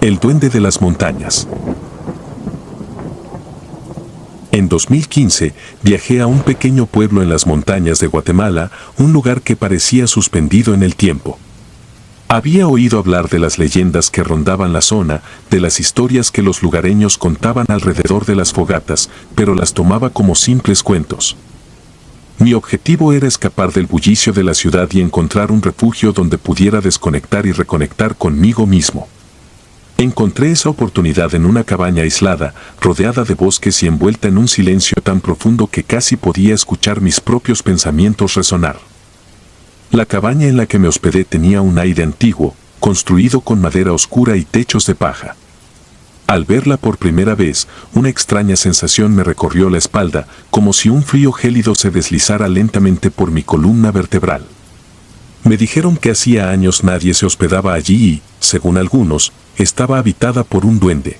El duende de las montañas. En 2015, viajé a un pequeño pueblo en las montañas de Guatemala, un lugar que parecía suspendido en el tiempo. Había oído hablar de las leyendas que rondaban la zona, de las historias que los lugareños contaban alrededor de las fogatas, pero las tomaba como simples cuentos. Mi objetivo era escapar del bullicio de la ciudad y encontrar un refugio donde pudiera desconectar y reconectar conmigo mismo. Encontré esa oportunidad en una cabaña aislada, rodeada de bosques y envuelta en un silencio tan profundo que casi podía escuchar mis propios pensamientos resonar. La cabaña en la que me hospedé tenía un aire antiguo, construido con madera oscura y techos de paja. Al verla por primera vez, una extraña sensación me recorrió la espalda, como si un frío gélido se deslizara lentamente por mi columna vertebral. Me dijeron que hacía años nadie se hospedaba allí y, según algunos, estaba habitada por un duende.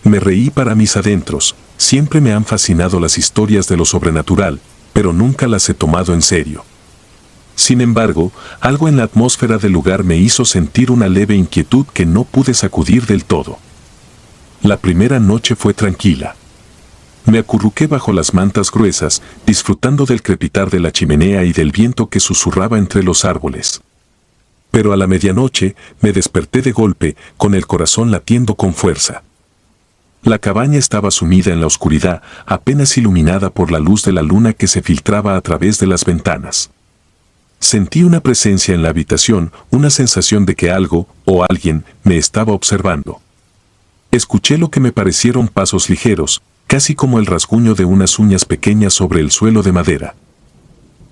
Me reí para mis adentros. Siempre me han fascinado las historias de lo sobrenatural, pero nunca las he tomado en serio. Sin embargo, algo en la atmósfera del lugar me hizo sentir una leve inquietud que no pude sacudir del todo. La primera noche fue tranquila. Me acurruqué bajo las mantas gruesas, disfrutando del crepitar de la chimenea y del viento que susurraba entre los árboles. Pero a la medianoche me desperté de golpe, con el corazón latiendo con fuerza. La cabaña estaba sumida en la oscuridad, apenas iluminada por la luz de la luna que se filtraba a través de las ventanas. Sentí una presencia en la habitación, una sensación de que algo, o alguien, me estaba observando. Escuché lo que me parecieron pasos ligeros, casi como el rasguño de unas uñas pequeñas sobre el suelo de madera.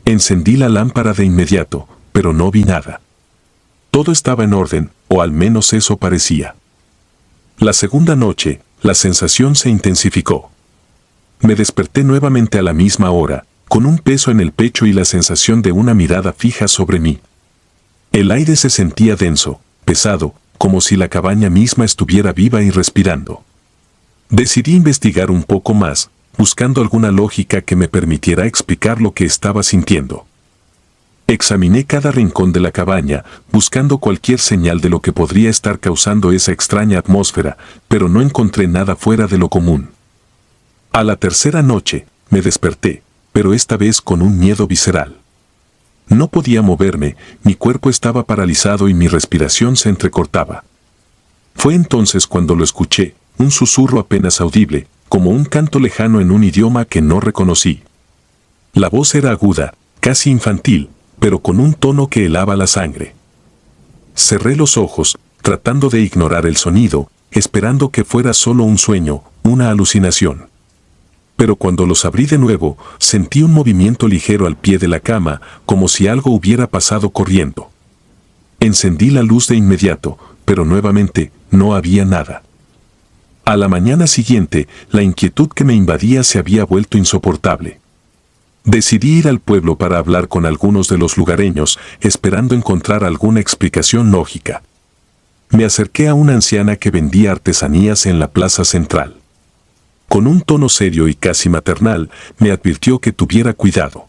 Encendí la lámpara de inmediato, pero no vi nada. Todo estaba en orden, o al menos eso parecía. La segunda noche, la sensación se intensificó. Me desperté nuevamente a la misma hora, con un peso en el pecho y la sensación de una mirada fija sobre mí. El aire se sentía denso, pesado, como si la cabaña misma estuviera viva y respirando. Decidí investigar un poco más, buscando alguna lógica que me permitiera explicar lo que estaba sintiendo. Examiné cada rincón de la cabaña, buscando cualquier señal de lo que podría estar causando esa extraña atmósfera, pero no encontré nada fuera de lo común. A la tercera noche, me desperté, pero esta vez con un miedo visceral. No podía moverme, mi cuerpo estaba paralizado y mi respiración se entrecortaba. Fue entonces cuando lo escuché, un susurro apenas audible, como un canto lejano en un idioma que no reconocí. La voz era aguda, casi infantil, pero con un tono que helaba la sangre. Cerré los ojos, tratando de ignorar el sonido, esperando que fuera solo un sueño, una alucinación. Pero cuando los abrí de nuevo, sentí un movimiento ligero al pie de la cama, como si algo hubiera pasado corriendo. Encendí la luz de inmediato, pero nuevamente no había nada. A la mañana siguiente, la inquietud que me invadía se había vuelto insoportable. Decidí ir al pueblo para hablar con algunos de los lugareños, esperando encontrar alguna explicación lógica. Me acerqué a una anciana que vendía artesanías en la plaza central. Con un tono serio y casi maternal, me advirtió que tuviera cuidado.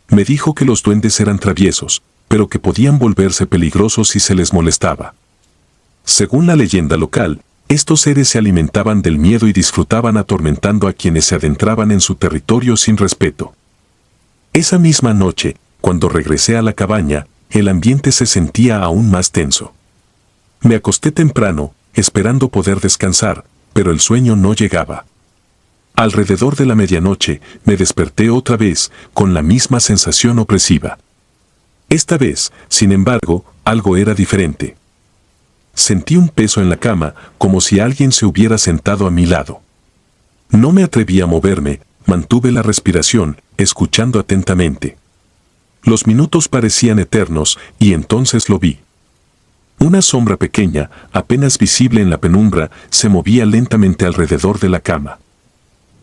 Me dijo que los duendes eran traviesos, pero que podían volverse peligrosos si se les molestaba. Según la leyenda local, estos seres se alimentaban del miedo y disfrutaban atormentando a quienes se adentraban en su territorio sin respeto. Esa misma noche, cuando regresé a la cabaña, el ambiente se sentía aún más tenso. Me acosté temprano, esperando poder descansar, pero el sueño no llegaba. Alrededor de la medianoche, me desperté otra vez, con la misma sensación opresiva. Esta vez, sin embargo, algo era diferente. Sentí un peso en la cama, como si alguien se hubiera sentado a mi lado. No me atreví a moverme, mantuve la respiración, escuchando atentamente. Los minutos parecían eternos, y entonces lo vi. Una sombra pequeña, apenas visible en la penumbra, se movía lentamente alrededor de la cama.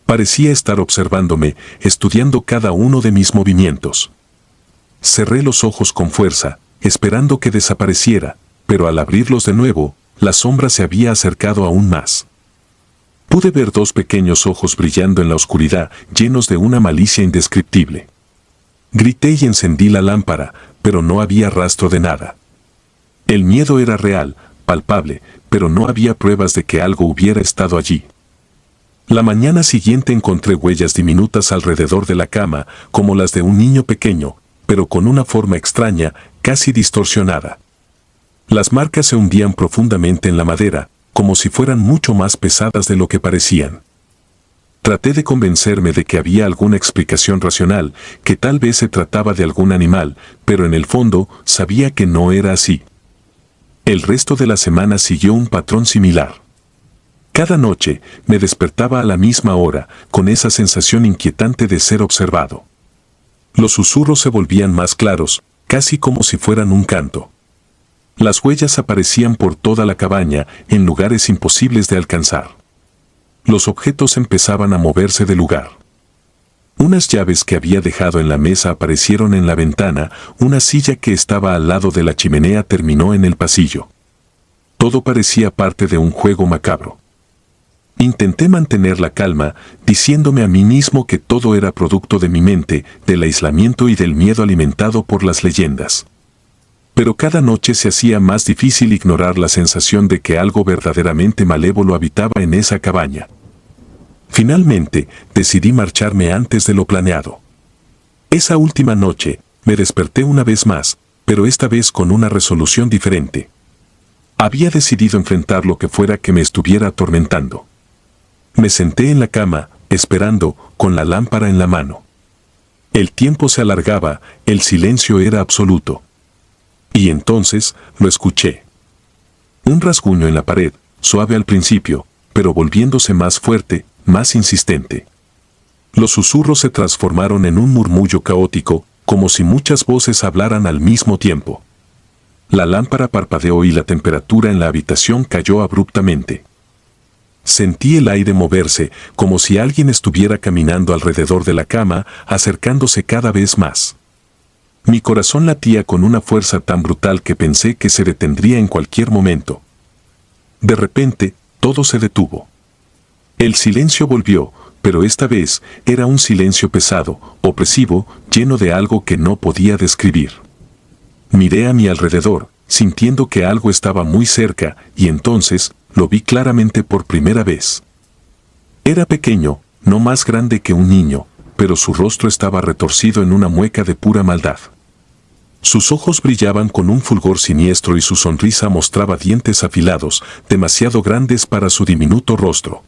Parecía estar observándome, estudiando cada uno de mis movimientos. Cerré los ojos con fuerza, esperando que desapareciera, pero al abrirlos de nuevo, la sombra se había acercado aún más. Pude ver dos pequeños ojos brillando en la oscuridad, llenos de una malicia indescriptible. Grité y encendí la lámpara, pero no había rastro de nada. El miedo era real, palpable, pero no había pruebas de que algo hubiera estado allí. La mañana siguiente encontré huellas diminutas alrededor de la cama, como las de un niño pequeño, pero con una forma extraña, casi distorsionada. Las marcas se hundían profundamente en la madera, como si fueran mucho más pesadas de lo que parecían. Traté de convencerme de que había alguna explicación racional, que tal vez se trataba de algún animal, pero en el fondo sabía que no era así. El resto de la semana siguió un patrón similar. Cada noche me despertaba a la misma hora, con esa sensación inquietante de ser observado. Los susurros se volvían más claros, casi como si fueran un canto. Las huellas aparecían por toda la cabaña, en lugares imposibles de alcanzar. Los objetos empezaban a moverse de lugar. Unas llaves que había dejado en la mesa aparecieron en la ventana, una silla que estaba al lado de la chimenea terminó en el pasillo. Todo parecía parte de un juego macabro. Intenté mantener la calma, diciéndome a mí mismo que todo era producto de mi mente, del aislamiento y del miedo alimentado por las leyendas. Pero cada noche se hacía más difícil ignorar la sensación de que algo verdaderamente malévolo habitaba en esa cabaña. Finalmente, decidí marcharme antes de lo planeado. Esa última noche, me desperté una vez más, pero esta vez con una resolución diferente. Había decidido enfrentar lo que fuera que me estuviera atormentando. Me senté en la cama, esperando, con la lámpara en la mano. El tiempo se alargaba, el silencio era absoluto. Y entonces, lo escuché. Un rasguño en la pared, suave al principio, pero volviéndose más fuerte, más insistente. Los susurros se transformaron en un murmullo caótico, como si muchas voces hablaran al mismo tiempo. La lámpara parpadeó y la temperatura en la habitación cayó abruptamente. Sentí el aire moverse, como si alguien estuviera caminando alrededor de la cama, acercándose cada vez más. Mi corazón latía con una fuerza tan brutal que pensé que se detendría en cualquier momento. De repente, todo se detuvo. El silencio volvió, pero esta vez era un silencio pesado, opresivo, lleno de algo que no podía describir. Miré a mi alrededor, sintiendo que algo estaba muy cerca, y entonces lo vi claramente por primera vez. Era pequeño, no más grande que un niño, pero su rostro estaba retorcido en una mueca de pura maldad. Sus ojos brillaban con un fulgor siniestro y su sonrisa mostraba dientes afilados, demasiado grandes para su diminuto rostro.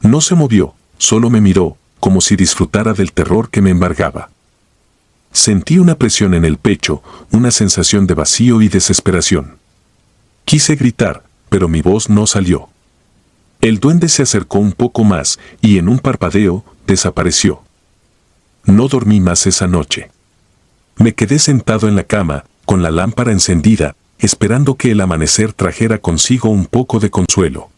No se movió, solo me miró, como si disfrutara del terror que me embargaba. Sentí una presión en el pecho, una sensación de vacío y desesperación. Quise gritar, pero mi voz no salió. El duende se acercó un poco más y en un parpadeo desapareció. No dormí más esa noche. Me quedé sentado en la cama, con la lámpara encendida, esperando que el amanecer trajera consigo un poco de consuelo.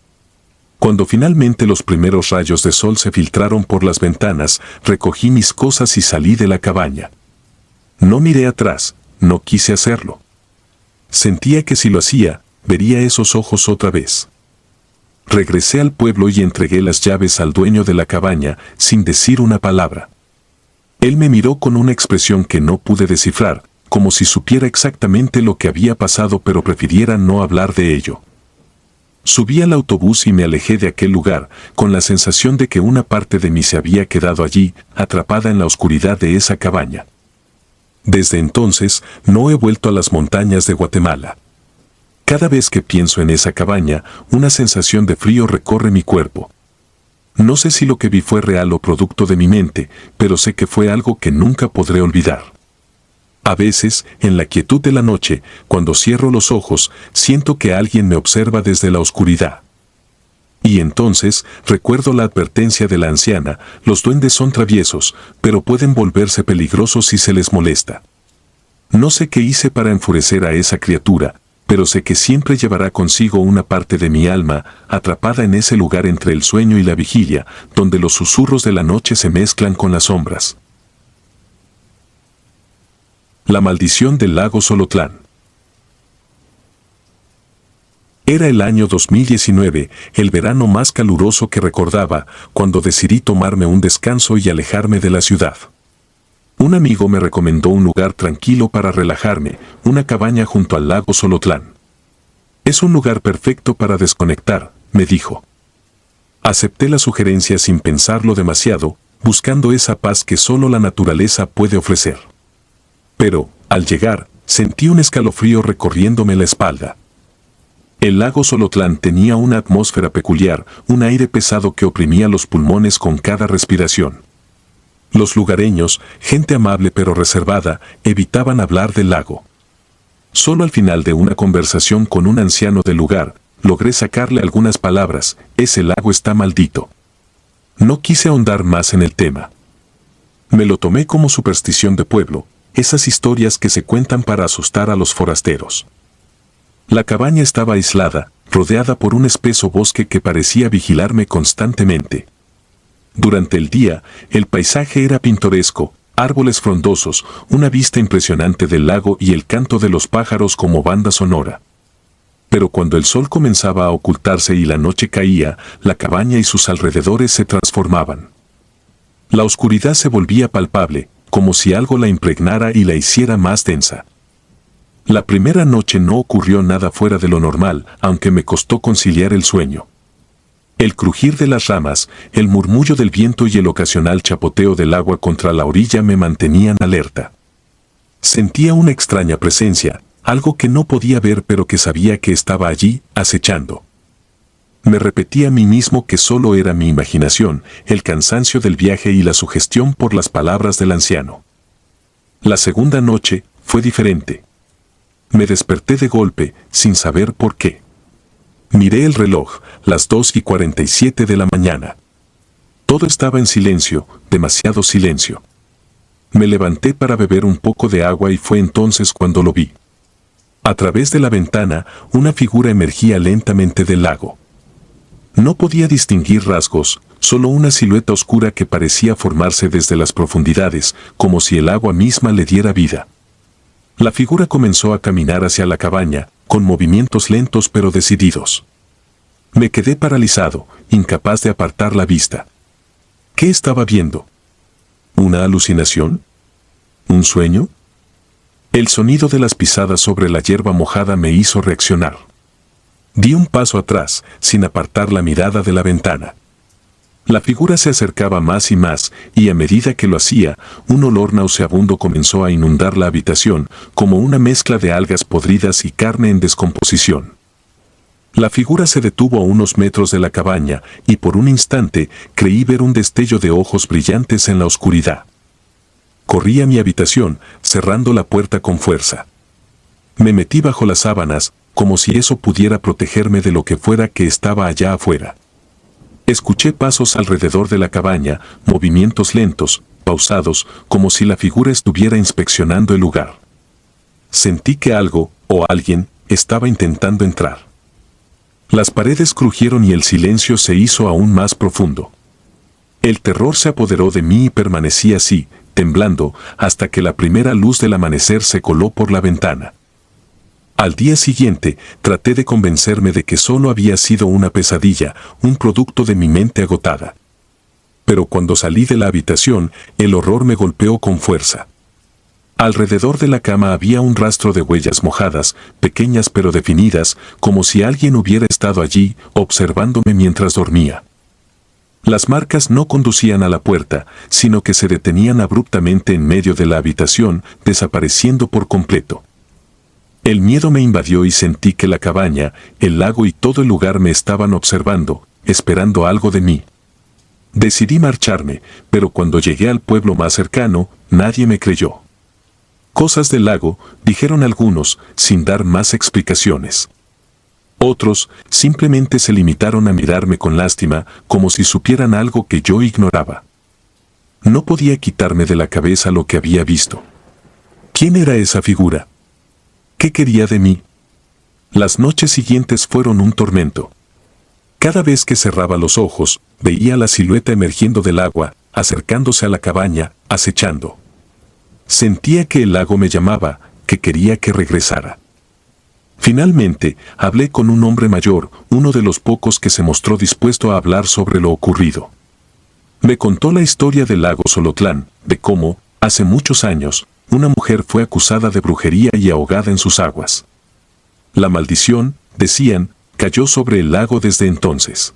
Cuando finalmente los primeros rayos de sol se filtraron por las ventanas, recogí mis cosas y salí de la cabaña. No miré atrás, no quise hacerlo. Sentía que si lo hacía, vería esos ojos otra vez. Regresé al pueblo y entregué las llaves al dueño de la cabaña, sin decir una palabra. Él me miró con una expresión que no pude descifrar, como si supiera exactamente lo que había pasado pero prefiriera no hablar de ello. Subí al autobús y me alejé de aquel lugar, con la sensación de que una parte de mí se había quedado allí, atrapada en la oscuridad de esa cabaña. Desde entonces, no he vuelto a las montañas de Guatemala. Cada vez que pienso en esa cabaña, una sensación de frío recorre mi cuerpo. No sé si lo que vi fue real o producto de mi mente, pero sé que fue algo que nunca podré olvidar. A veces, en la quietud de la noche, cuando cierro los ojos, siento que alguien me observa desde la oscuridad. Y entonces, recuerdo la advertencia de la anciana: los duendes son traviesos, pero pueden volverse peligrosos si se les molesta. No sé qué hice para enfurecer a esa criatura, pero sé que siempre llevará consigo una parte de mi alma, atrapada en ese lugar entre el sueño y la vigilia, donde los susurros de la noche se mezclan con las sombras. La maldición del lago Solotlán. Era el año 2019, el verano más caluroso que recordaba, cuando decidí tomarme un descanso y alejarme de la ciudad. Un amigo me recomendó un lugar tranquilo para relajarme, una cabaña junto al lago Solotlán. Es un lugar perfecto para desconectar, me dijo. Acepté la sugerencia sin pensarlo demasiado, buscando esa paz que solo la naturaleza puede ofrecer. Pero, al llegar, sentí un escalofrío recorriéndome la espalda. El lago Xolotlán tenía una atmósfera peculiar, un aire pesado que oprimía los pulmones con cada respiración. Los lugareños, gente amable pero reservada, evitaban hablar del lago. Solo al final de una conversación con un anciano del lugar, logré sacarle algunas palabras: ese lago está maldito. No quise ahondar más en el tema. Me lo tomé como superstición de pueblo, esas historias que se cuentan para asustar a los forasteros. La cabaña estaba aislada, rodeada por un espeso bosque que parecía vigilarme constantemente. Durante el día, el paisaje era pintoresco, árboles frondosos, una vista impresionante del lago y el canto de los pájaros como banda sonora. Pero cuando el sol comenzaba a ocultarse y la noche caía, la cabaña y sus alrededores se transformaban. La oscuridad se volvía palpable, como si algo la impregnara y la hiciera más densa. La primera noche no ocurrió nada fuera de lo normal, aunque me costó conciliar el sueño. El crujir de las ramas, el murmullo del viento y el ocasional chapoteo del agua contra la orilla me mantenían alerta. Sentía una extraña presencia, algo que no podía ver pero que sabía que estaba allí, acechando. Me repetí a mí mismo que solo era mi imaginación, el cansancio del viaje y la sugestión por las palabras del anciano. La segunda noche fue diferente. Me desperté de golpe, sin saber por qué. Miré el reloj, las 2:47 de la mañana. Todo estaba en silencio, demasiado silencio. Me levanté para beber un poco de agua y fue entonces cuando lo vi. A través de la ventana, una figura emergía lentamente del lago. No podía distinguir rasgos, solo una silueta oscura que parecía formarse desde las profundidades, como si el agua misma le diera vida. La figura comenzó a caminar hacia la cabaña, con movimientos lentos pero decididos. Me quedé paralizado, incapaz de apartar la vista. ¿Qué estaba viendo? ¿Una alucinación? ¿Un sueño? El sonido de las pisadas sobre la hierba mojada me hizo reaccionar. Di un paso atrás, sin apartar la mirada de la ventana. La figura se acercaba más y más, y a medida que lo hacía, un olor nauseabundo comenzó a inundar la habitación, como una mezcla de algas podridas y carne en descomposición. La figura se detuvo a unos metros de la cabaña, y por un instante creí ver un destello de ojos brillantes en la oscuridad. Corrí a mi habitación, cerrando la puerta con fuerza. Me metí bajo las sábanas, como si eso pudiera protegerme de lo que fuera que estaba allá afuera. Escuché pasos alrededor de la cabaña, movimientos lentos, pausados, como si la figura estuviera inspeccionando el lugar. Sentí que algo, o alguien, estaba intentando entrar. Las paredes crujieron y el silencio se hizo aún más profundo. El terror se apoderó de mí y permanecí así, temblando, hasta que la primera luz del amanecer se coló por la ventana. Al día siguiente, traté de convencerme de que solo había sido una pesadilla, un producto de mi mente agotada. Pero cuando salí de la habitación, el horror me golpeó con fuerza. Alrededor de la cama había un rastro de huellas mojadas, pequeñas pero definidas, como si alguien hubiera estado allí, observándome mientras dormía. Las marcas no conducían a la puerta, sino que se detenían abruptamente en medio de la habitación, desapareciendo por completo. El miedo me invadió y sentí que la cabaña, el lago y todo el lugar me estaban observando, esperando algo de mí. Decidí marcharme, pero cuando llegué al pueblo más cercano, nadie me creyó. Cosas del lago, dijeron algunos, sin dar más explicaciones. Otros simplemente se limitaron a mirarme con lástima, como si supieran algo que yo ignoraba. No podía quitarme de la cabeza lo que había visto. ¿Quién era esa figura? ¿Qué quería de mí? Las noches siguientes fueron un tormento. Cada vez que cerraba los ojos, veía la silueta emergiendo del agua, acercándose a la cabaña, acechando. Sentía que el lago me llamaba, que quería que regresara. Finalmente, hablé con un hombre mayor, uno de los pocos que se mostró dispuesto a hablar sobre lo ocurrido. Me contó la historia del lago Xolotlán, de cómo, hace muchos años, una mujer fue acusada de brujería y ahogada en sus aguas. La maldición, decían, cayó sobre el lago desde entonces.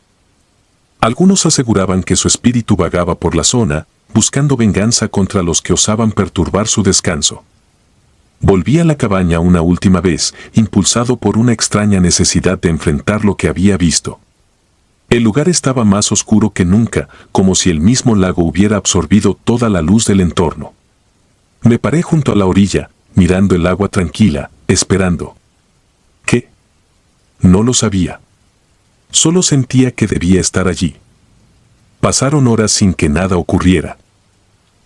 Algunos aseguraban que su espíritu vagaba por la zona, buscando venganza contra los que osaban perturbar su descanso. Volví a la cabaña una última vez, impulsado por una extraña necesidad de enfrentar lo que había visto. El lugar estaba más oscuro que nunca, como si el mismo lago hubiera absorbido toda la luz del entorno. Me paré junto a la orilla, mirando el agua tranquila, esperando. ¿Qué? No lo sabía. Solo sentía que debía estar allí. Pasaron horas sin que nada ocurriera.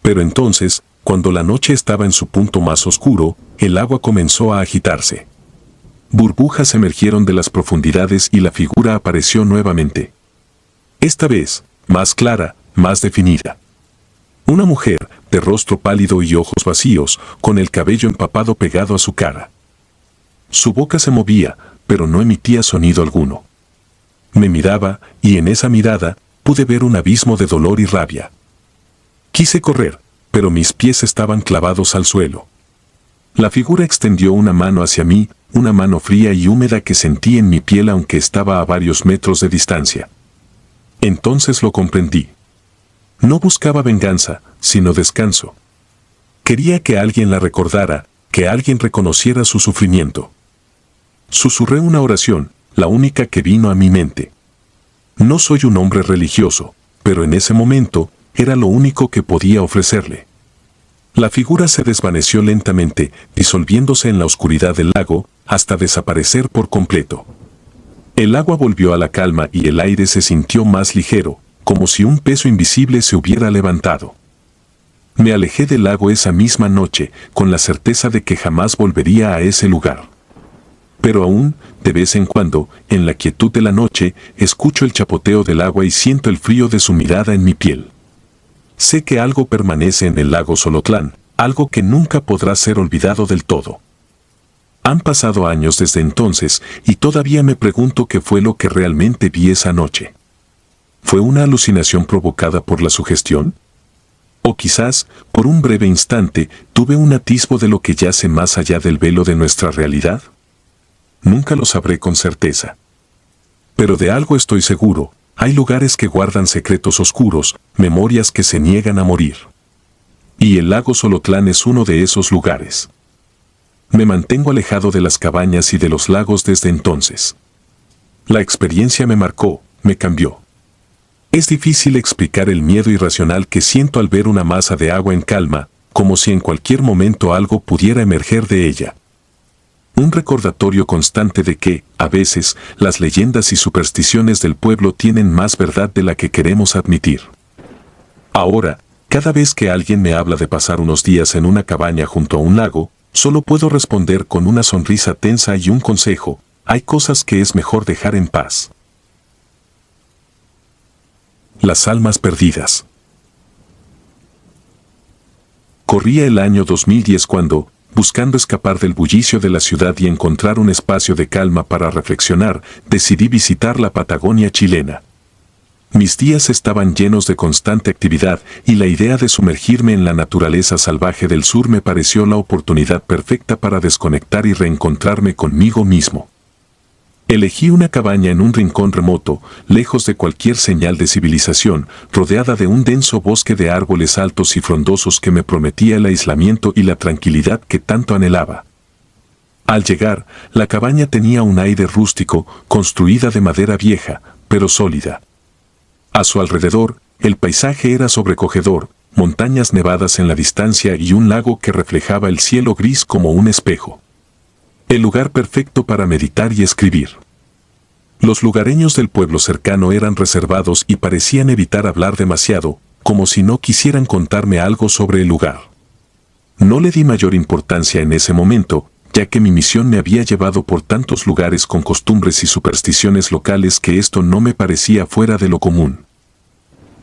Pero entonces, cuando la noche estaba en su punto más oscuro, el agua comenzó a agitarse. Burbujas emergieron de las profundidades y la figura apareció nuevamente. Esta vez, más clara, más definida. Una mujer, de rostro pálido y ojos vacíos, con el cabello empapado pegado a su cara. Su boca se movía, pero no emitía sonido alguno. Me miraba, y en esa mirada, pude ver un abismo de dolor y rabia. Quise correr, pero mis pies estaban clavados al suelo. La figura extendió una mano hacia mí, una mano fría y húmeda que sentí en mi piel aunque estaba a varios metros de distancia. Entonces lo comprendí. No buscaba venganza, sino descanso. Quería que alguien la recordara, que alguien reconociera su sufrimiento. Susurré una oración, la única que vino a mi mente. No soy un hombre religioso, pero en ese momento, era lo único que podía ofrecerle. La figura se desvaneció lentamente, disolviéndose en la oscuridad del lago, hasta desaparecer por completo. El agua volvió a la calma y el aire se sintió más ligero, como si un peso invisible se hubiera levantado. Me alejé del lago esa misma noche, con la certeza de que jamás volvería a ese lugar. Pero aún, de vez en cuando, en la quietud de la noche, escucho el chapoteo del agua y siento el frío de su mirada en mi piel. Sé que algo permanece en el lago Xolotlán, algo que nunca podrá ser olvidado del todo. Han pasado años desde entonces y todavía me pregunto qué fue lo que realmente vi esa noche. ¿Fue una alucinación provocada por la sugestión? O quizás, por un breve instante, tuve un atisbo de lo que yace más allá del velo de nuestra realidad. Nunca lo sabré con certeza. Pero de algo estoy seguro. Hay lugares que guardan secretos oscuros, memorias que se niegan a morir. Y el lago Xolotlán es uno de esos lugares. Me mantengo alejado de las cabañas y de los lagos desde entonces. La experiencia me marcó, me cambió. Es difícil explicar el miedo irracional que siento al ver una masa de agua en calma, como si en cualquier momento algo pudiera emerger de ella. Un recordatorio constante de que, a veces, las leyendas y supersticiones del pueblo tienen más verdad de la que queremos admitir. Ahora, cada vez que alguien me habla de pasar unos días en una cabaña junto a un lago, solo puedo responder con una sonrisa tensa y un consejo: hay cosas que es mejor dejar en paz. Las almas perdidas. Corría el año 2010 cuando, buscando escapar del bullicio de la ciudad y encontrar un espacio de calma para reflexionar, decidí visitar la Patagonia chilena. Mis días estaban llenos de constante actividad y la idea de sumergirme en la naturaleza salvaje del sur me pareció la oportunidad perfecta para desconectar y reencontrarme conmigo mismo. Elegí una cabaña en un rincón remoto, lejos de cualquier señal de civilización, rodeada de un denso bosque de árboles altos y frondosos que me prometía el aislamiento y la tranquilidad que tanto anhelaba. Al llegar, la cabaña tenía un aire rústico, construida de madera vieja, pero sólida. A su alrededor, el paisaje era sobrecogedor, montañas nevadas en la distancia y un lago que reflejaba el cielo gris como un espejo. El lugar perfecto para meditar y escribir. Los lugareños del pueblo cercano eran reservados y parecían evitar hablar demasiado, como si no quisieran contarme algo sobre el lugar. No le di mayor importancia en ese momento, ya que mi misión me había llevado por tantos lugares con costumbres y supersticiones locales que esto no me parecía fuera de lo común.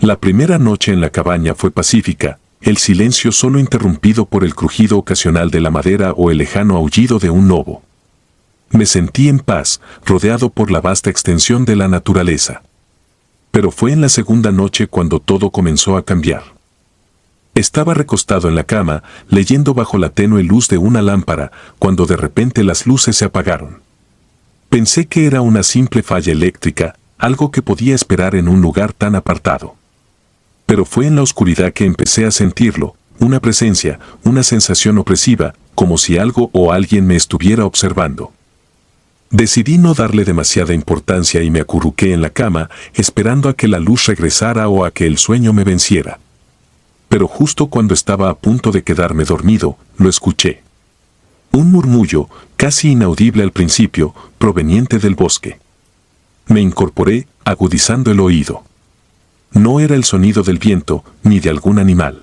La primera noche en la cabaña fue pacífica, el silencio solo interrumpido por el crujido ocasional de la madera o el lejano aullido de un lobo. Me sentí en paz, rodeado por la vasta extensión de la naturaleza. Pero fue en la segunda noche cuando todo comenzó a cambiar. Estaba recostado en la cama, leyendo bajo la tenue luz de una lámpara, cuando de repente las luces se apagaron. Pensé que era una simple falla eléctrica, algo que podía esperar en un lugar tan apartado. Pero fue en la oscuridad que empecé a sentirlo, una presencia, una sensación opresiva, como si algo o alguien me estuviera observando. Decidí no darle demasiada importancia y me acurruqué en la cama, esperando a que la luz regresara o a que el sueño me venciera. Pero justo cuando estaba a punto de quedarme dormido, lo escuché. Un murmullo, casi inaudible al principio, proveniente del bosque. Me incorporé, agudizando el oído. No era el sonido del viento, ni de algún animal.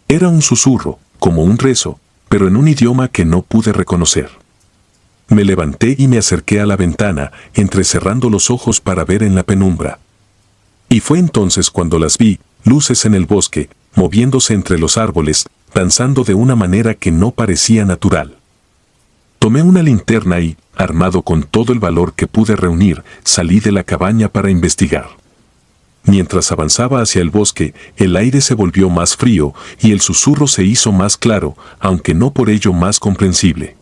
Era un susurro, como un rezo, pero en un idioma que no pude reconocer. Me levanté y me acerqué a la ventana, entrecerrando los ojos para ver en la penumbra. Y fue entonces cuando las vi, luces en el bosque, moviéndose entre los árboles, danzando de una manera que no parecía natural. Tomé una linterna y, armado con todo el valor que pude reunir, salí de la cabaña para investigar. Mientras avanzaba hacia el bosque, el aire se volvió más frío y el susurro se hizo más claro, aunque no por ello más comprensible.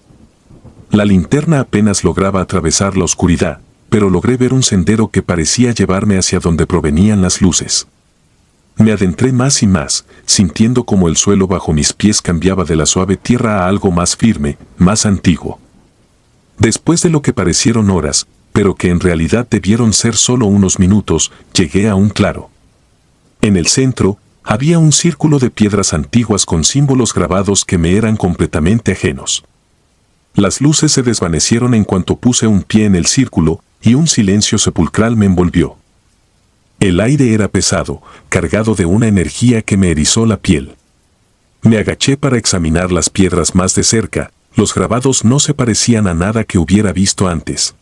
La linterna apenas lograba atravesar la oscuridad, pero logré ver un sendero que parecía llevarme hacia donde provenían las luces. Me adentré más y más, sintiendo como el suelo bajo mis pies cambiaba de la suave tierra a algo más firme, más antiguo. Después de lo que parecieron horas, pero que en realidad debieron ser solo unos minutos, llegué a un claro. En el centro, había un círculo de piedras antiguas con símbolos grabados que me eran completamente ajenos. Las luces se desvanecieron en cuanto puse un pie en el círculo, y un silencio sepulcral me envolvió. El aire era pesado, cargado de una energía que me erizó la piel. Me agaché para examinar las piedras más de cerca, los grabados no se parecían a nada que hubiera visto antes.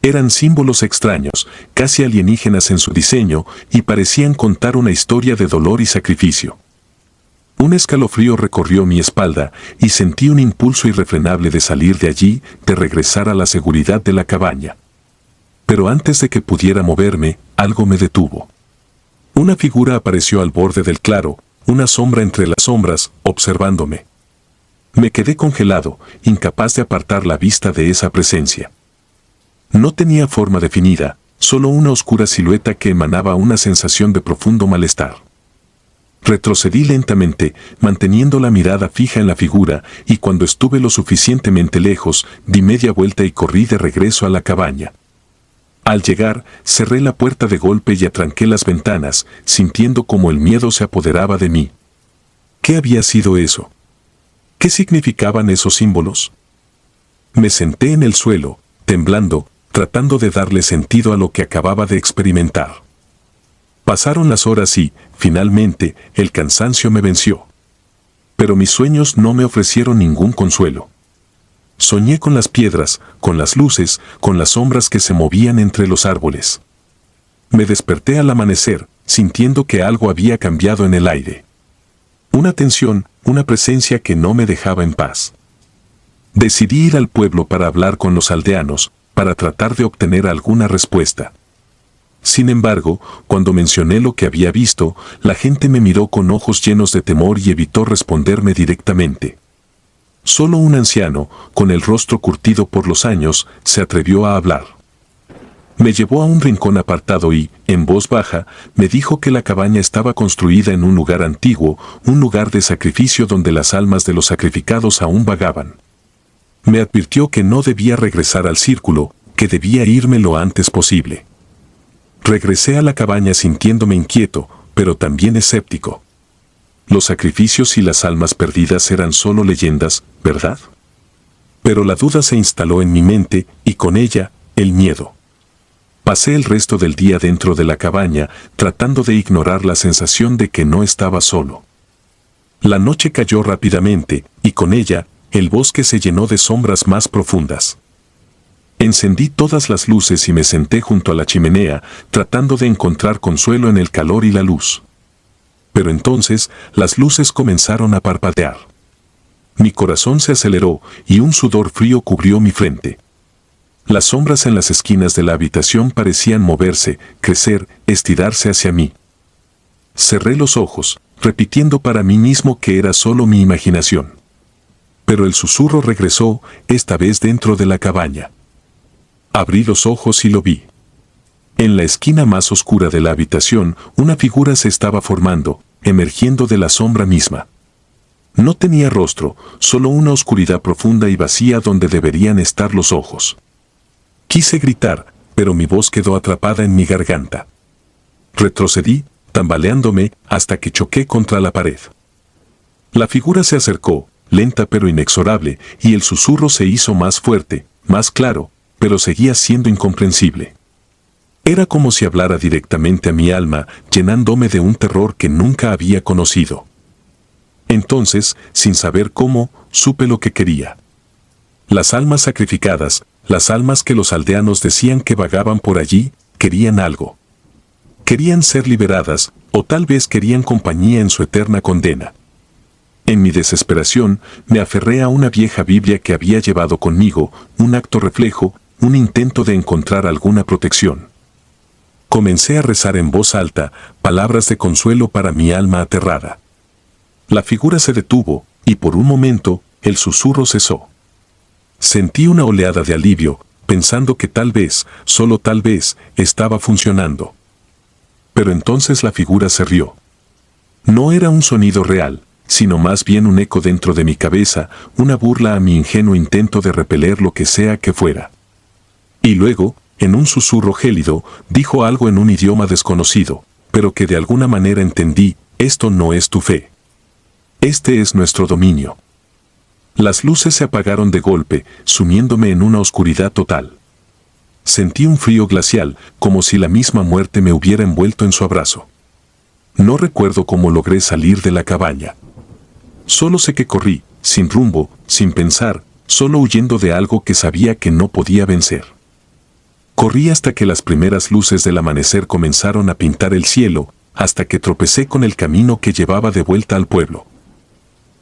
Eran símbolos extraños, casi alienígenas en su diseño, y parecían contar una historia de dolor y sacrificio. Un escalofrío recorrió mi espalda, y sentí un impulso irrefrenable de salir de allí, de regresar a la seguridad de la cabaña. Pero antes de que pudiera moverme, algo me detuvo. Una figura apareció al borde del claro, una sombra entre las sombras, observándome. Me quedé congelado, incapaz de apartar la vista de esa presencia. No tenía forma definida, solo una oscura silueta que emanaba una sensación de profundo malestar. Retrocedí lentamente, manteniendo la mirada fija en la figura, y cuando estuve lo suficientemente lejos, di media vuelta y corrí de regreso a la cabaña. Al llegar, cerré la puerta de golpe y atranqué las ventanas, sintiendo como el miedo se apoderaba de mí. ¿Qué había sido eso? ¿Qué significaban esos símbolos? Me senté en el suelo, temblando, tratando de darle sentido a lo que acababa de experimentar. Pasaron las horas y, finalmente, el cansancio me venció. Pero mis sueños no me ofrecieron ningún consuelo. Soñé con las piedras, con las luces, con las sombras que se movían entre los árboles. Me desperté al amanecer, sintiendo que algo había cambiado en el aire. Una tensión, una presencia que no me dejaba en paz. Decidí ir al pueblo para hablar con los aldeanos, para tratar de obtener alguna respuesta. Sin embargo, cuando mencioné lo que había visto, la gente me miró con ojos llenos de temor y evitó responderme directamente. Solo un anciano, con el rostro curtido por los años, se atrevió a hablar. Me llevó a un rincón apartado y, en voz baja, me dijo que la cabaña estaba construida en un lugar antiguo, un lugar de sacrificio donde las almas de los sacrificados aún vagaban. Me advirtió que no debía regresar al círculo, que debía irme lo antes posible. Regresé a la cabaña sintiéndome inquieto, pero también escéptico. Los sacrificios y las almas perdidas eran solo leyendas, ¿verdad? Pero la duda se instaló en mi mente, y con ella, el miedo. Pasé el resto del día dentro de la cabaña, tratando de ignorar la sensación de que no estaba solo. La noche cayó rápidamente, y con ella, el bosque se llenó de sombras más profundas. Encendí todas las luces y me senté junto a la chimenea, tratando de encontrar consuelo en el calor y la luz. Pero entonces, las luces comenzaron a parpadear. Mi corazón se aceleró y un sudor frío cubrió mi frente. Las sombras en las esquinas de la habitación parecían moverse, crecer, estirarse hacia mí. Cerré los ojos, repitiendo para mí mismo que era solo mi imaginación. Pero el susurro regresó, esta vez dentro de la cabaña. Abrí los ojos y lo vi. En la esquina más oscura de la habitación, una figura se estaba formando, emergiendo de la sombra misma. No tenía rostro, solo una oscuridad profunda y vacía donde deberían estar los ojos. Quise gritar, pero mi voz quedó atrapada en mi garganta. Retrocedí, tambaleándome, hasta que choqué contra la pared. La figura se acercó, lenta pero inexorable, y el susurro se hizo más fuerte, más claro, pero seguía siendo incomprensible. Era como si hablara directamente a mi alma, llenándome de un terror que nunca había conocido. Entonces, sin saber cómo, supe lo que quería. Las almas sacrificadas, las almas que los aldeanos decían que vagaban por allí, querían algo. Querían ser liberadas, o tal vez querían compañía en su eterna condena. En mi desesperación, me aferré a una vieja Biblia que había llevado conmigo, un acto reflejo, un intento de encontrar alguna protección. Comencé a rezar en voz alta, palabras de consuelo para mi alma aterrada. La figura se detuvo, y por un momento, el susurro cesó. Sentí una oleada de alivio, pensando que tal vez, solo tal vez, estaba funcionando. Pero entonces la figura se rió. No era un sonido real, sino más bien un eco dentro de mi cabeza, una burla a mi ingenuo intento de repeler lo que sea que fuera. Y luego, en un susurro gélido, dijo algo en un idioma desconocido, pero que de alguna manera entendí: esto no es tu fe. Este es nuestro dominio. Las luces se apagaron de golpe, sumiéndome en una oscuridad total. Sentí un frío glacial, como si la misma muerte me hubiera envuelto en su abrazo. No recuerdo cómo logré salir de la cabaña. Solo sé que corrí, sin rumbo, sin pensar, solo huyendo de algo que sabía que no podía vencer. Corrí hasta que las primeras luces del amanecer comenzaron a pintar el cielo, hasta que tropecé con el camino que llevaba de vuelta al pueblo.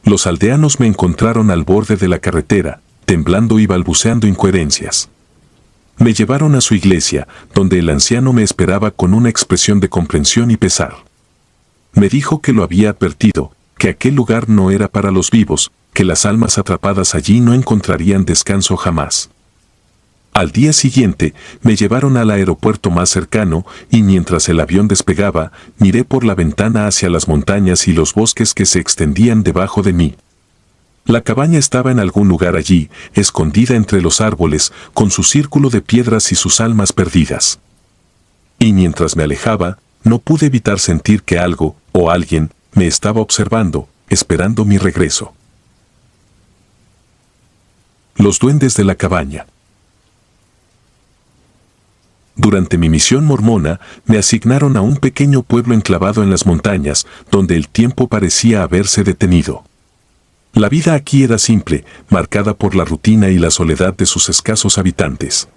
Los aldeanos me encontraron al borde de la carretera, temblando y balbuceando incoherencias. Me llevaron a su iglesia, donde el anciano me esperaba con una expresión de comprensión y pesar. Me dijo que lo había advertido, que aquel lugar no era para los vivos, que las almas atrapadas allí no encontrarían descanso jamás. Al día siguiente, me llevaron al aeropuerto más cercano, y mientras el avión despegaba, miré por la ventana hacia las montañas y los bosques que se extendían debajo de mí. La cabaña estaba en algún lugar allí, escondida entre los árboles, con su círculo de piedras y sus almas perdidas. Y mientras me alejaba, no pude evitar sentir que algo, o alguien, me estaba observando, esperando mi regreso. Los duendes de la cabaña. Durante mi misión mormona, me asignaron a un pequeño pueblo enclavado en las montañas, donde el tiempo parecía haberse detenido. La vida aquí era simple, marcada por la rutina y la soledad de sus escasos habitantes.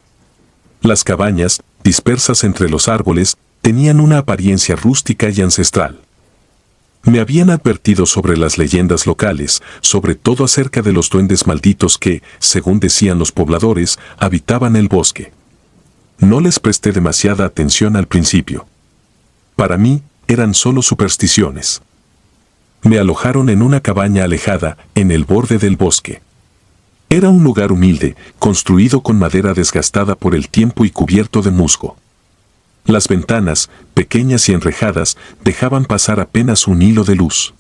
Las cabañas, dispersas entre los árboles, tenían una apariencia rústica y ancestral. Me habían advertido sobre las leyendas locales, sobre todo acerca de los duendes malditos que, según decían los pobladores, habitaban el bosque. No les presté demasiada atención al principio. Para mí, eran solo supersticiones. Me alojaron en una cabaña alejada, en el borde del bosque. Era un lugar humilde, construido con madera desgastada por el tiempo y cubierto de musgo. Las ventanas, pequeñas y enrejadas, dejaban pasar apenas un hilo de luz.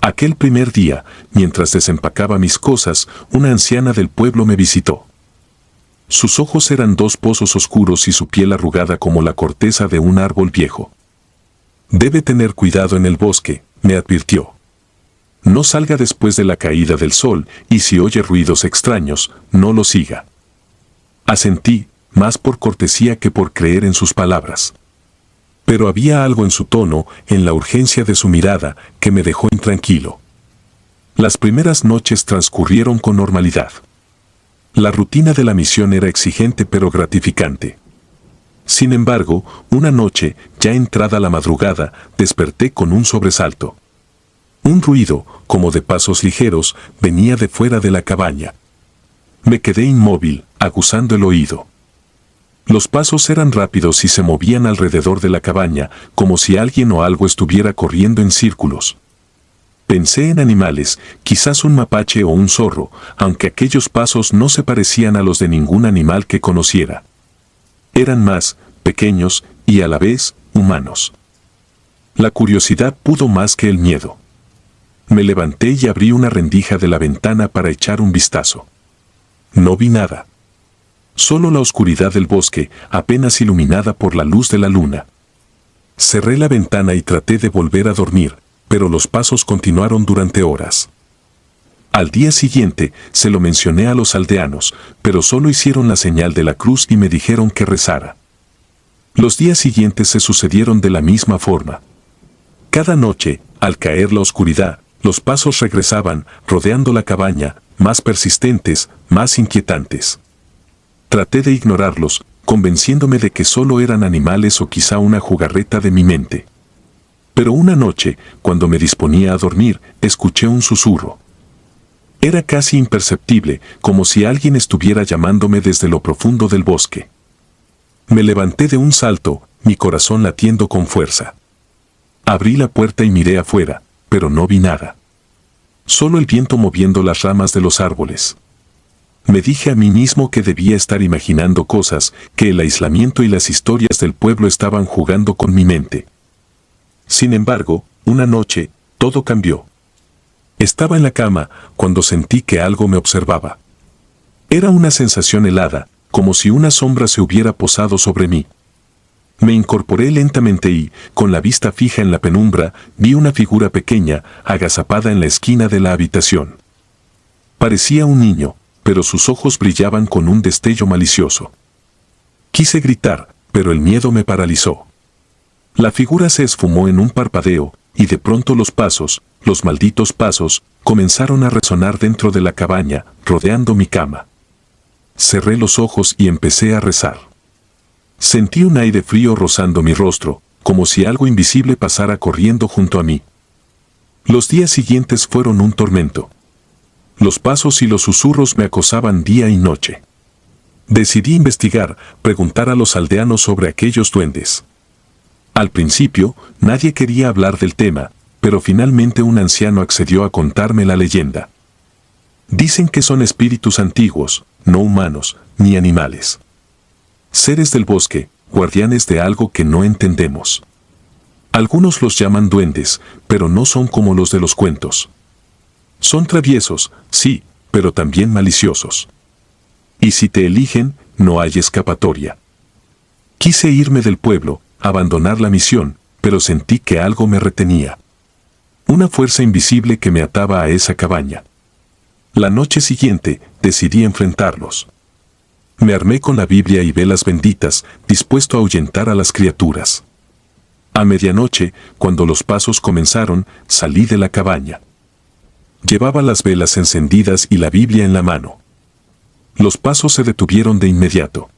Aquel primer día, mientras desempacaba mis cosas, una anciana del pueblo me visitó. Sus ojos eran dos pozos oscuros y su piel arrugada como la corteza de un árbol viejo. Debe tener cuidado en el bosque, me advirtió. No salga después de la caída del sol, y si oye ruidos extraños, no lo siga. Asentí, más por cortesía que por creer en sus palabras. Pero había algo en su tono, en la urgencia de su mirada, que me dejó intranquilo. Las primeras noches transcurrieron con normalidad. La rutina de la misión era exigente pero gratificante. Sin embargo, una noche, ya entrada la madrugada, desperté con un sobresalto. Un ruido, como de pasos ligeros, venía de fuera de la cabaña. Me quedé inmóvil, aguzando el oído. Los pasos eran rápidos y se movían alrededor de la cabaña, como si alguien o algo estuviera corriendo en círculos. Pensé en animales, quizás un mapache o un zorro, aunque aquellos pasos no se parecían a los de ningún animal que conociera. Eran más pequeños y a la vez humanos. La curiosidad pudo más que el miedo. Me levanté y abrí una rendija de la ventana para echar un vistazo. No vi nada. Solo la oscuridad del bosque, apenas iluminada por la luz de la luna. Cerré la ventana y traté de volver a dormir, pero los pasos continuaron durante horas. Al día siguiente se lo mencioné a los aldeanos, pero solo hicieron la señal de la cruz y me dijeron que rezara. Los días siguientes se sucedieron de la misma forma. Cada noche, al caer la oscuridad, los pasos regresaban, rodeando la cabaña, más persistentes, más inquietantes. Traté de ignorarlos, convenciéndome de que solo eran animales o quizá una jugarreta de mi mente. Pero una noche, cuando me disponía a dormir, escuché un susurro. Era casi imperceptible, como si alguien estuviera llamándome desde lo profundo del bosque. Me levanté de un salto, mi corazón latiendo con fuerza. Abrí la puerta y miré afuera, pero no vi nada. Solo el viento moviendo las ramas de los árboles. Me dije a mí mismo que debía estar imaginando cosas, que el aislamiento y las historias del pueblo estaban jugando con mi mente. Sin embargo, una noche, todo cambió. Estaba en la cama cuando sentí que algo me observaba. Era una sensación helada, como si una sombra se hubiera posado sobre mí. Me incorporé lentamente y, con la vista fija en la penumbra, vi una figura pequeña, agazapada en la esquina de la habitación. Parecía un niño, pero sus ojos brillaban con un destello malicioso. Quise gritar, pero el miedo me paralizó. La figura se esfumó en un parpadeo, y de pronto los pasos, los malditos pasos, comenzaron a resonar dentro de la cabaña, rodeando mi cama. Cerré los ojos y empecé a rezar. Sentí un aire frío rozando mi rostro, como si algo invisible pasara corriendo junto a mí. Los días siguientes fueron un tormento. Los pasos y los susurros me acosaban día y noche. Decidí investigar, preguntar a los aldeanos sobre aquellos duendes. Al principio, nadie quería hablar del tema, pero finalmente un anciano accedió a contarme la leyenda. Dicen que son espíritus antiguos, no humanos, ni animales. Seres del bosque, guardianes de algo que no entendemos. Algunos los llaman duendes, pero no son como los de los cuentos. Son traviesos, sí, pero también maliciosos. Y si te eligen, no hay escapatoria. Quise irme del pueblo, abandonar la misión, pero sentí que algo me retenía. Una fuerza invisible que me ataba a esa cabaña. La noche siguiente, decidí enfrentarlos. Me armé con la Biblia y velas benditas, dispuesto a ahuyentar a las criaturas. A medianoche, cuando los pasos comenzaron, salí de la cabaña. Llevaba las velas encendidas y la Biblia en la mano. Los pasos se detuvieron de inmediato.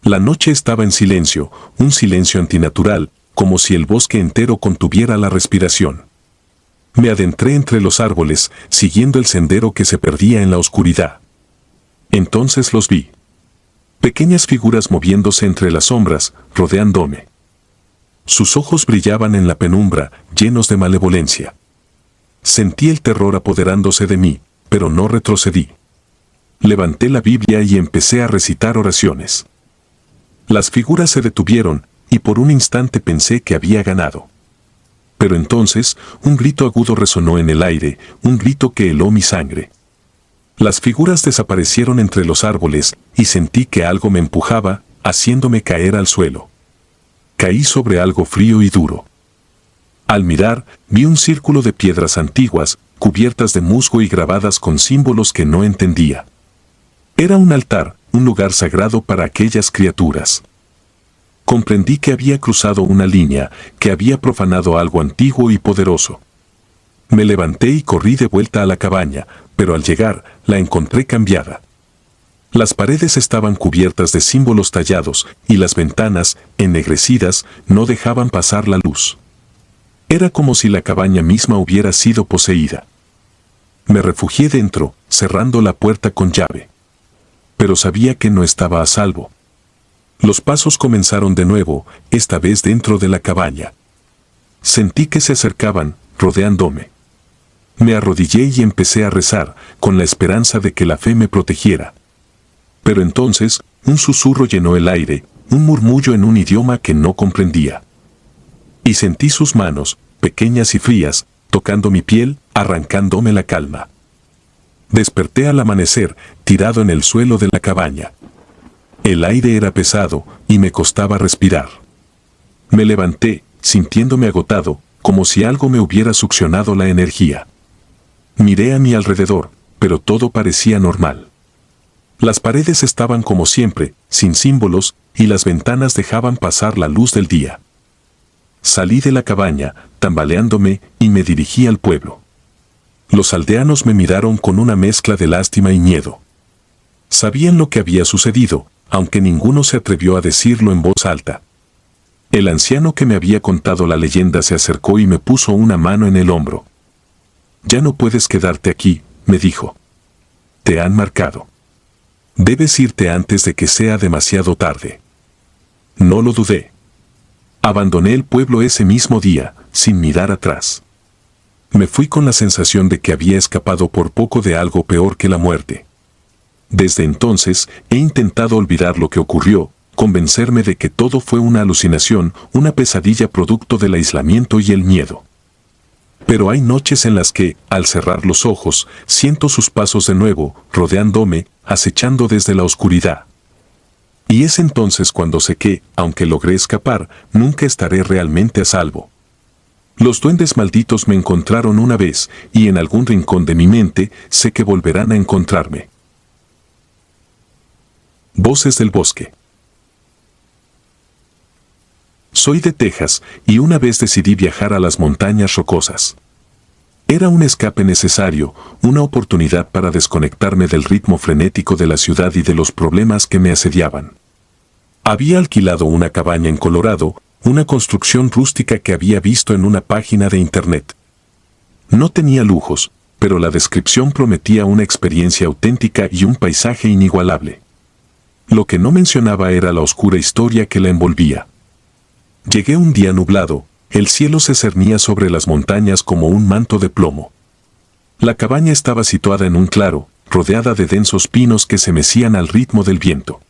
La noche estaba en silencio, un silencio antinatural, como si el bosque entero contuviera la respiración. Me adentré entre los árboles, siguiendo el sendero que se perdía en la oscuridad. Entonces los vi. Pequeñas figuras moviéndose entre las sombras, rodeándome. Sus ojos brillaban en la penumbra, llenos de malevolencia. Sentí el terror apoderándose de mí, pero no retrocedí. Levanté la Biblia y empecé a recitar oraciones. Las figuras se detuvieron, y por un instante pensé que había ganado. Pero entonces, un grito agudo resonó en el aire, un grito que heló mi sangre. Las figuras desaparecieron entre los árboles, y sentí que algo me empujaba, haciéndome caer al suelo. Caí sobre algo frío y duro. Al mirar, vi un círculo de piedras antiguas, cubiertas de musgo y grabadas con símbolos que no entendía. Era un altar, un lugar sagrado para aquellas criaturas. Comprendí que había cruzado una línea, que había profanado algo antiguo y poderoso. Me levanté y corrí de vuelta a la cabaña, pero al llegar, la encontré cambiada. Las paredes estaban cubiertas de símbolos tallados, y las ventanas, ennegrecidas, no dejaban pasar la luz. Era como si la cabaña misma hubiera sido poseída. Me refugié dentro, cerrando la puerta con llave. Pero sabía que no estaba a salvo. Los pasos comenzaron de nuevo, esta vez dentro de la cabaña. Sentí que se acercaban, rodeándome. Me arrodillé y empecé a rezar, con la esperanza de que la fe me protegiera. Pero entonces, un susurro llenó el aire, un murmullo en un idioma que no comprendía. Y sentí sus manos, pequeñas y frías, tocando mi piel, arrancándome la calma. Desperté al amanecer, tirado en el suelo de la cabaña. El aire era pesado, y me costaba respirar. Me levanté, sintiéndome agotado, como si algo me hubiera succionado la energía. Miré a mi alrededor, pero todo parecía normal. Las paredes estaban como siempre, sin símbolos, y las ventanas dejaban pasar la luz del día. Salí de la cabaña, tambaleándome, y me dirigí al pueblo. Los aldeanos me miraron con una mezcla de lástima y miedo. Sabían lo que había sucedido, aunque ninguno se atrevió a decirlo en voz alta. El anciano que me había contado la leyenda se acercó y me puso una mano en el hombro. «Ya no puedes quedarte aquí», me dijo. «Te han marcado. Debes irte antes de que sea demasiado tarde». No lo dudé. Abandoné el pueblo ese mismo día, sin mirar atrás. Me fui con la sensación de que había escapado por poco de algo peor que la muerte. Desde entonces, he intentado olvidar lo que ocurrió, convencerme de que todo fue una alucinación, una pesadilla producto del aislamiento y el miedo. Pero hay noches en las que, al cerrar los ojos, siento sus pasos de nuevo, rodeándome, acechando desde la oscuridad. Y es entonces cuando sé que, aunque logré escapar, nunca estaré realmente a salvo. Los duendes malditos me encontraron una vez, y en algún rincón de mi mente sé que volverán a encontrarme. Voces del bosque. Soy de Texas, y una vez decidí viajar a las montañas rocosas. Era un escape necesario, una oportunidad para desconectarme del ritmo frenético de la ciudad y de los problemas que me asediaban. Había alquilado una cabaña en Colorado, una construcción rústica que había visto en una página de internet. No tenía lujos, pero la descripción prometía una experiencia auténtica y un paisaje inigualable. Lo que no mencionaba era la oscura historia que la envolvía. Llegué un día nublado, el cielo se cernía sobre las montañas como un manto de plomo. La cabaña estaba situada en un claro, rodeada de densos pinos que se mecían al ritmo del viento.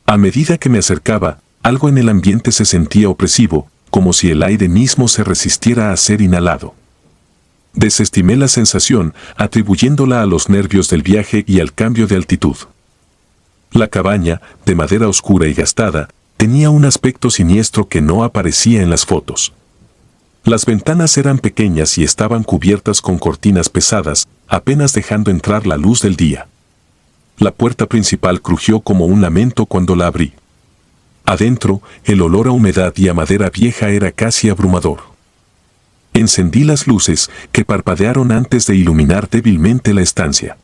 A medida que me acercaba, algo en el ambiente se sentía opresivo, como si el aire mismo se resistiera a ser inhalado. Desestimé la sensación, atribuyéndola a los nervios del viaje y al cambio de altitud. La cabaña, de madera oscura y gastada, tenía un aspecto siniestro que no aparecía en las fotos. Las ventanas eran pequeñas y estaban cubiertas con cortinas pesadas, apenas dejando entrar la luz del día. La puerta principal crujió como un lamento cuando la abrí. Adentro, el olor a humedad y a madera vieja era casi abrumador. Encendí las luces, que parpadearon antes de iluminar débilmente la estancia.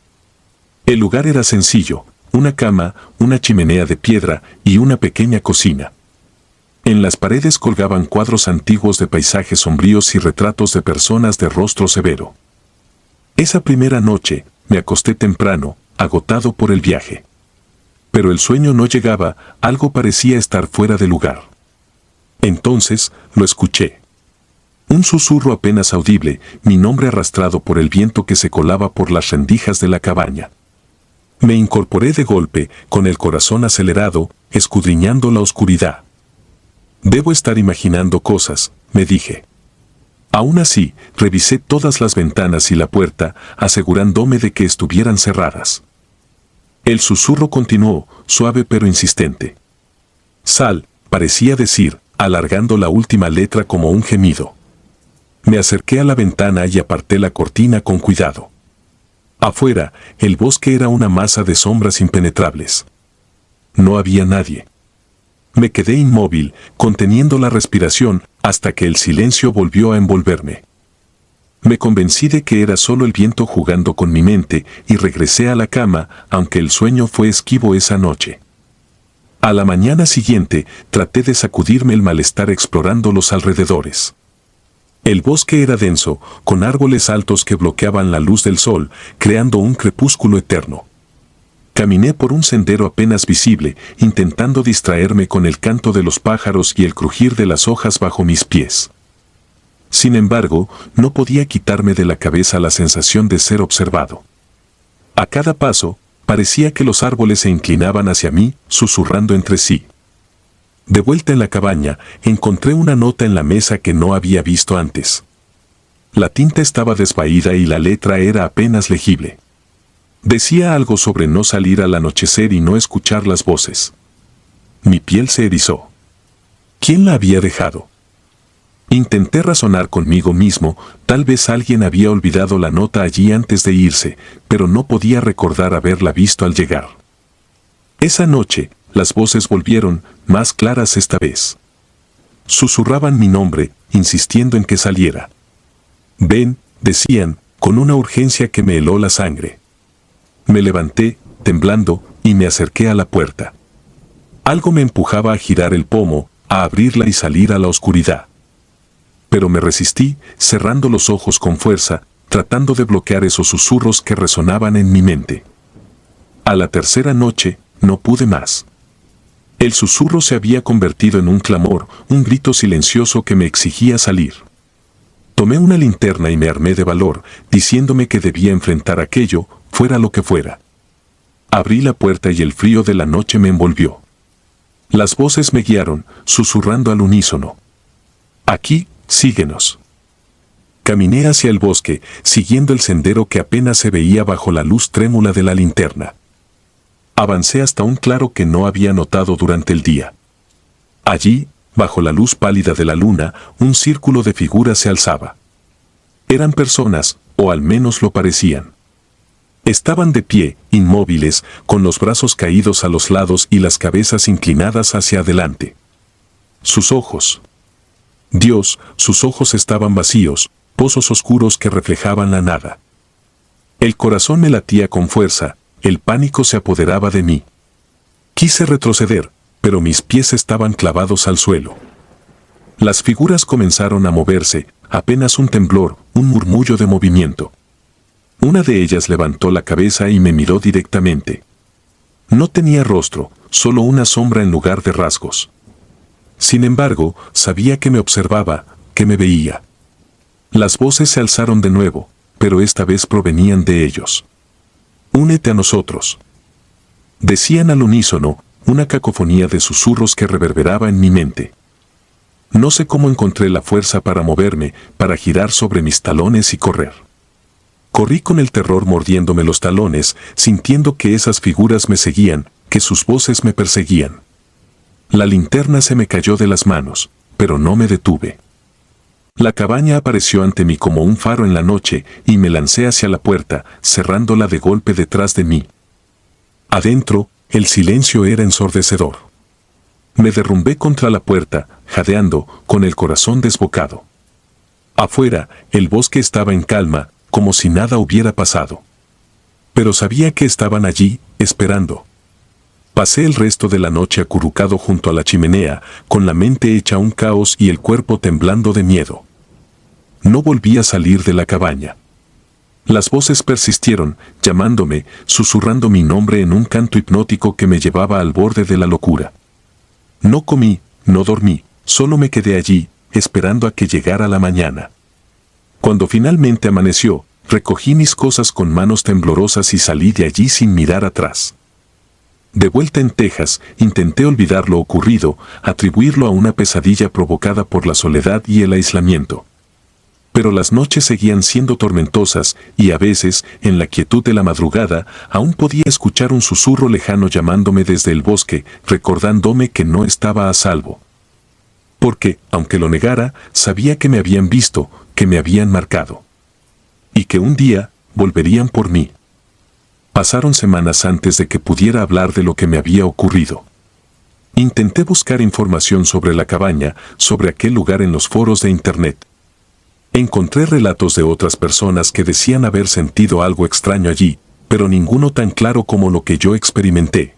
El lugar era sencillo: una cama, una chimenea de piedra y una pequeña cocina. En las paredes colgaban cuadros antiguos de paisajes sombríos y retratos de personas de rostro severo. Esa primera noche, me acosté temprano, agotado por el viaje. Pero el sueño no llegaba, algo parecía estar fuera de lugar. Entonces, lo escuché. Un susurro apenas audible, mi nombre arrastrado por el viento que se colaba por las rendijas de la cabaña. Me incorporé de golpe, con el corazón acelerado, escudriñando la oscuridad. Debo estar imaginando cosas, me dije. Aún así, revisé todas las ventanas y la puerta, asegurándome de que estuvieran cerradas. El susurro continuó, suave pero insistente. «Sal», parecía decir, alargando la última letra como un gemido. Me acerqué a la ventana y aparté la cortina con cuidado. Afuera, el bosque era una masa de sombras impenetrables. No había nadie. Me quedé inmóvil, conteniendo la respiración, hasta que el silencio volvió a envolverme. Me convencí de que era solo el viento jugando con mi mente y regresé a la cama, aunque el sueño fue esquivo esa noche. A la mañana siguiente, traté de sacudirme el malestar explorando los alrededores. El bosque era denso, con árboles altos que bloqueaban la luz del sol, creando un crepúsculo eterno. Caminé por un sendero apenas visible, intentando distraerme con el canto de los pájaros y el crujir de las hojas bajo mis pies. Sin embargo, no podía quitarme de la cabeza la sensación de ser observado. A cada paso, parecía que los árboles se inclinaban hacia mí, susurrando entre sí. De vuelta en la cabaña, encontré una nota en la mesa que no había visto antes. La tinta estaba desvaída y la letra era apenas legible. Decía algo sobre no salir al anochecer y no escuchar las voces. Mi piel se erizó. ¿Quién la había dejado? Intenté razonar conmigo mismo, tal vez alguien había olvidado la nota allí antes de irse, pero no podía recordar haberla visto al llegar. Esa noche, las voces volvieron, más claras esta vez. Susurraban mi nombre, insistiendo en que saliera. Ven, decían, con una urgencia que me heló la sangre. Me levanté, temblando, y me acerqué a la puerta. Algo me empujaba a girar el pomo, a abrirla y salir a la oscuridad. Pero me resistí, cerrando los ojos con fuerza, tratando de bloquear esos susurros que resonaban en mi mente. A la tercera noche, no pude más. El susurro se había convertido en un clamor, un grito silencioso que me exigía salir. Tomé una linterna y me armé de valor, diciéndome que debía enfrentar aquello, fuera lo que fuera. Abrí la puerta y el frío de la noche me envolvió. Las voces me guiaron, susurrando al unísono. Aquí, síguenos. Caminé hacia el bosque, siguiendo el sendero que apenas se veía bajo la luz trémula de la linterna. Avancé hasta un claro que no había notado durante el día. Allí, bajo la luz pálida de la luna, un círculo de figuras se alzaba. Eran personas, o al menos lo parecían. Estaban de pie, inmóviles, con los brazos caídos a los lados y las cabezas inclinadas hacia adelante. Sus ojos. Dios, sus ojos estaban vacíos, pozos oscuros que reflejaban la nada. El corazón me latía con fuerza, el pánico se apoderaba de mí. Quise retroceder, pero mis pies estaban clavados al suelo. Las figuras comenzaron a moverse, apenas un temblor, un murmullo de movimiento. Una de ellas levantó la cabeza y me miró directamente. No tenía rostro, solo una sombra en lugar de rasgos. Sin embargo, sabía que me observaba, que me veía. Las voces se alzaron de nuevo, pero esta vez provenían de ellos. Únete a nosotros. Decían al unísono, una cacofonía de susurros que reverberaba en mi mente. No sé cómo encontré la fuerza para moverme, para girar sobre mis talones y correr. Corrí con el terror mordiéndome los talones, sintiendo que esas figuras me seguían, que sus voces me perseguían. La linterna se me cayó de las manos, pero no me detuve. La cabaña apareció ante mí como un faro en la noche y me lancé hacia la puerta, cerrándola de golpe detrás de mí. Adentro, el silencio era ensordecedor. Me derrumbé contra la puerta, jadeando, con el corazón desbocado. Afuera, el bosque estaba en calma, como si nada hubiera pasado. Pero sabía que estaban allí, esperando. Pasé el resto de la noche acurrucado junto a la chimenea, con la mente hecha un caos y el cuerpo temblando de miedo. No volví a salir de la cabaña. Las voces persistieron, llamándome, susurrando mi nombre en un canto hipnótico que me llevaba al borde de la locura. No comí, no dormí, solo me quedé allí, esperando a que llegara la mañana. Cuando finalmente amaneció, recogí mis cosas con manos temblorosas y salí de allí sin mirar atrás. De vuelta en Texas, intenté olvidar lo ocurrido, atribuirlo a una pesadilla provocada por la soledad y el aislamiento. Pero las noches seguían siendo tormentosas y a veces, en la quietud de la madrugada, aún podía escuchar un susurro lejano llamándome desde el bosque, recordándome que no estaba a salvo. Porque, aunque lo negara, sabía que me habían visto, que me habían marcado. Y que un día, volverían por mí. Pasaron semanas antes de que pudiera hablar de lo que me había ocurrido. Intenté buscar información sobre la cabaña, sobre aquel lugar en los foros de internet. Encontré relatos de otras personas que decían haber sentido algo extraño allí, pero ninguno tan claro como lo que yo experimenté.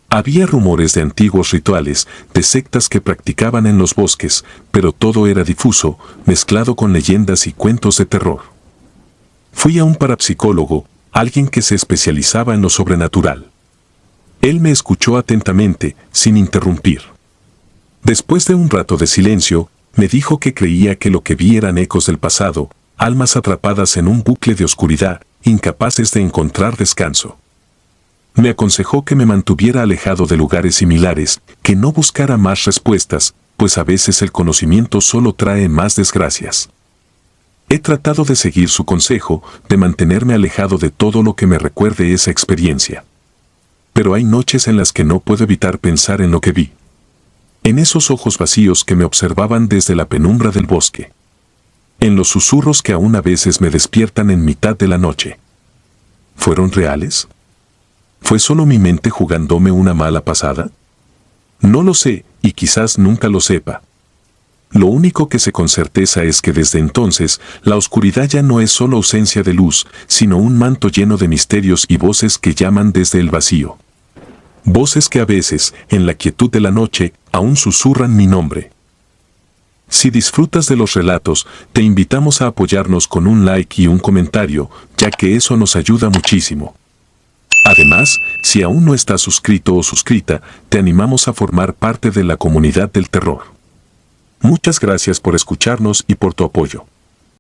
Había rumores de antiguos rituales, de sectas que practicaban en los bosques, pero todo era difuso, mezclado con leyendas y cuentos de terror. Fui a un parapsicólogo, alguien que se especializaba en lo sobrenatural. Él me escuchó atentamente, sin interrumpir. Después de un rato de silencio, Me dijo que creía que lo que vi eran ecos del pasado, almas atrapadas en un bucle de oscuridad, incapaces de encontrar descanso. Me aconsejó que me mantuviera alejado de lugares similares, que no buscara más respuestas, pues a veces el conocimiento solo trae más desgracias. He tratado de seguir su consejo, de mantenerme alejado de todo lo que me recuerde esa experiencia. Pero hay noches en las que no puedo evitar pensar en lo que vi. En esos ojos vacíos que me observaban desde la penumbra del bosque. En los susurros que aún a veces me despiertan en mitad de la noche. ¿Fueron reales? ¿Fue solo mi mente jugándome una mala pasada? No lo sé, y quizás nunca lo sepa. Lo único que sé con certeza es que desde entonces, la oscuridad ya no es solo ausencia de luz, sino un manto lleno de misterios y voces que llaman desde el vacío. Voces que a veces, en la quietud de la noche, aún susurran mi nombre. Si disfrutas de los relatos, te invitamos a apoyarnos con un like y un comentario, ya que eso nos ayuda muchísimo. Además, si aún no estás suscrito o suscrita, te animamos a formar parte de la comunidad del terror. Muchas gracias por escucharnos y por tu apoyo.